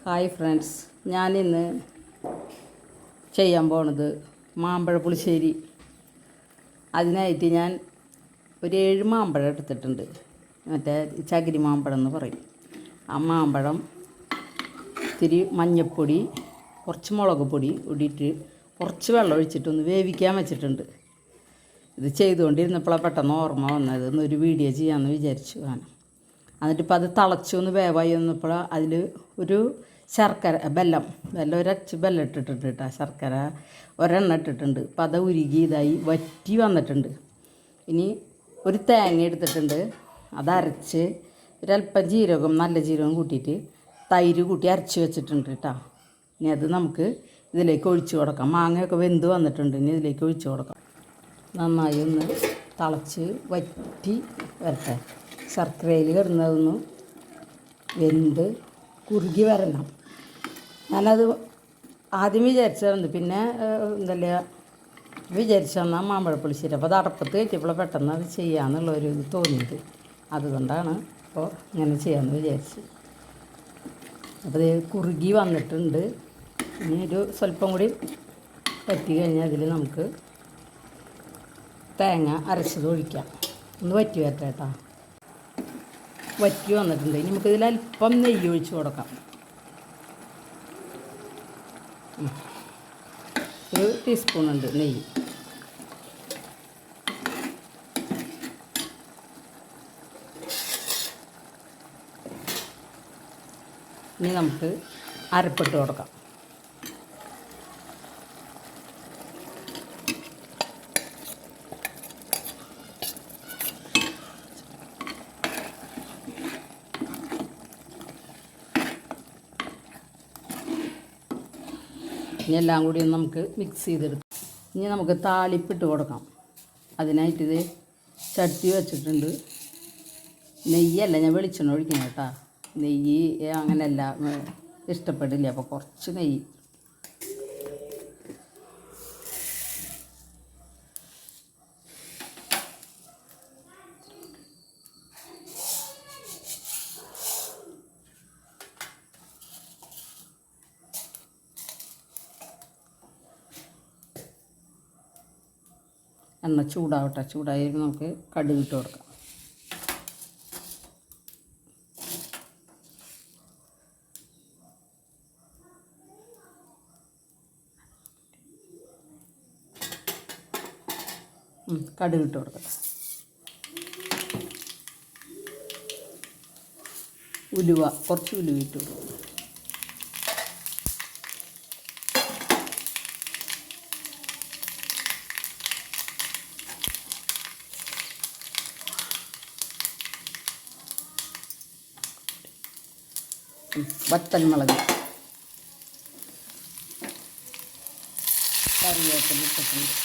Hi friends, ഞാനിന്ന് ചെയ്യാൻ പോണത് മാമ്പഴ പുളിശ്ശേരി. അതിനായിട്ട് ഞാൻ ഒരു 7 മാമ്പഴം എടുത്തിട്ടുണ്ട്. മറ്റേ ചകിരി മാമ്പഴം എന്ന് പറയും. ആ മാമ്പഴം ഇത്തിരി മഞ്ഞൾപ്പൊടി, കുറച്ച് മുളക് പൊടി ഇട്ടിട്ട് കുറച്ച് വെള്ളം ഒഴിച്ചിട്ടൊന്ന് വേവിക്കാൻ വെച്ചിട്ടുണ്ട്. ഇത് ചെയ്തുകൊണ്ടിരുന്നപ്പോഴാണ് പെട്ടെന്ന് ഓർമ്മ വന്നത്, ഇന്നൊരു വീഡിയോ ചെയ്യാമെന്ന് വിചാരിച്ചു. എന്നിട്ടിപ്പോൾ അത് തിളച്ചൊന്ന് വേവായി വന്നപ്പോൾ അതിൽ ഒരു ശർക്കര ബെല്ലം ഒരച്ച് ബെല്ലം ഇട്ടിട്ടുണ്ട് കേട്ടോ. ശർക്കര ഒരെണ്ണം ഇട്ടിട്ടുണ്ട്. അപ്പോൾ അത് ഉരുകി ഇതായി വറ്റി വന്നിട്ടുണ്ട്. ഇനി ഒരു തേങ്ങ എടുത്തിട്ടുണ്ട്, അതരച്ച് ഒരല്പം ജീരകം, നല്ല ജീരകം കൂട്ടിയിട്ട് തൈര് കൂട്ടി അരച്ച് വെച്ചിട്ടുണ്ട് കേട്ടോ. ഇനി അത് നമുക്ക് ഇതിലേക്ക് ഒഴിച്ച് കൊടുക്കാം. മാങ്ങയൊക്കെ വെന്ത് വന്നിട്ടുണ്ട്. ഇനി ഇതിലേക്ക് ഒഴിച്ച് കൊടുക്കാം. നന്നായി ഒന്ന് തിളച്ച് വറ്റി വരട്ടെ. ശർക്കരയിൽ കിടന്നതൊന്ന് വെന്ത് കുറുകി വരണം. ഞാനത് ആദ്യം വിചാരിച്ചായിരുന്നു, പിന്നെ വിചാരിച്ചെന്നാൽ മാമ്പഴപ്പുളിശ്ശേരി. അപ്പോൾ അത് അടപ്പത്ത് കയറ്റിയപ്പോൾ പെട്ടെന്ന് അത് ചെയ്യാമെന്നുള്ളൊരു ഇത് തോന്നിയത്. അതുകൊണ്ടാണ് അപ്പോൾ ഇങ്ങനെ ചെയ്യാമെന്ന് വിചാരിച്ച്. അപ്പോൾ ഇത് കുറുകി വന്നിട്ടുണ്ട്. ഇനി ഒരു സ്വല്പം കൂടി വറ്റി കഴിഞ്ഞാൽ അതിൽ നമുക്ക് തേങ്ങ അരച്ചത് ഒഴിക്കാം. ഒന്ന് വറ്റി വരട്ടെ കേട്ടോ. വറ്റി വന്നിട്ടുണ്ട്. ഇനി നമുക്കിതിൽ അല്പം നെയ്യ് ഒഴിച്ച് കൊടുക്കാം. ഒരു ടീസ്പൂണുണ്ട് നെയ്യ്. ഇനി നമുക്ക് അരപ്പിട്ട് കൊടുക്കാം. ഇനി എല്ലാം കൂടി ഒന്ന് നമുക്ക് മിക്സ് ചെയ്തെടുക്കാം. ഇനി നമുക്ക് താളിപ്പിട്ട് കൊടുക്കാം. അതിനായിട്ടിത് ചട്ടി വെച്ചിട്ടുണ്ട്. നെയ്യല്ല, ഞാൻ വെളിച്ചെണ്ണ ഒഴിക്കണം കേട്ടോ. നെയ്യ് അങ്ങനെയല്ല ഇഷ്ടപ്പെടില്ല, അപ്പോൾ കുറച്ച് നെയ്യ്. എണ്ണ ചൂടാവട്ടെ. ചൂടായി നമുക്ക് കടുക് ഇട്ട് കൊടുക്കാം. കടുക് ഇട്ട് കൊടുക്കാം. ഉലുവ, കുറച്ച് ഉലുവ ഇട്ട് കൊടുക്കും. വറ്റൽമുളക്, കറിവേപ്പില ഇട്ടിട്ടുണ്ട്.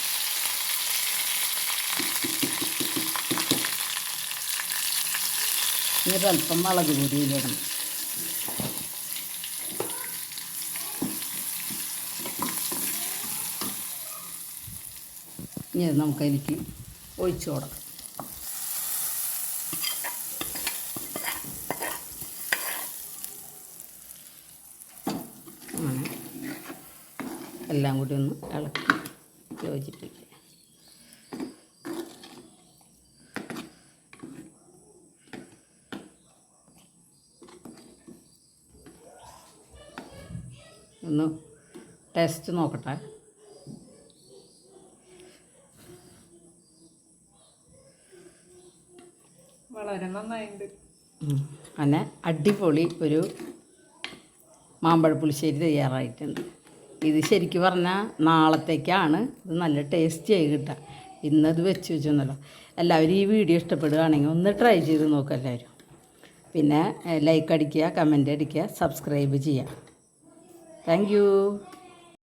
ഇനി ഒരല്പം മുളക് പൊടിയിലിടണം. ഇനി അത് നമുക്കതിലേക്ക് ഒഴിച്ചു കൊടുക്കാം. എല്ലാം കൂടി ഒന്ന് ഇളക്കി യോജിപ്പിക്കുക. ഒന്ന് ടേസ്റ്റ് നോക്കട്ടെ. വളരെ നന്നായിട്ടുണ്ട്. അങ്ങനെ അടിപൊളി ഒരു മാമ്പഴ പുളിശ്ശേരി തയ്യാറായിട്ടുണ്ട്. ഇത് ശരിക്കും പറഞ്ഞാൽ നാളത്തേക്കാണ് ഇത് നല്ല ടേസ്റ്റി ആയി കിട്ടുക. ഇന്നത് വെച്ച് വെച്ചൊന്നല്ലോ. എല്ലാവരും ഈ വീഡിയോ ഇഷ്ടപ്പെടുകയാണെങ്കിൽ ഒന്ന് ട്രൈ ചെയ്ത് നോക്കുക എല്ലാവരും. പിന്നെ ലൈക്ക് അടിക്കുക, കമൻ്റ് അടിക്കുക, സബ്സ്ക്രൈബ് ചെയ്യുക. Thank you.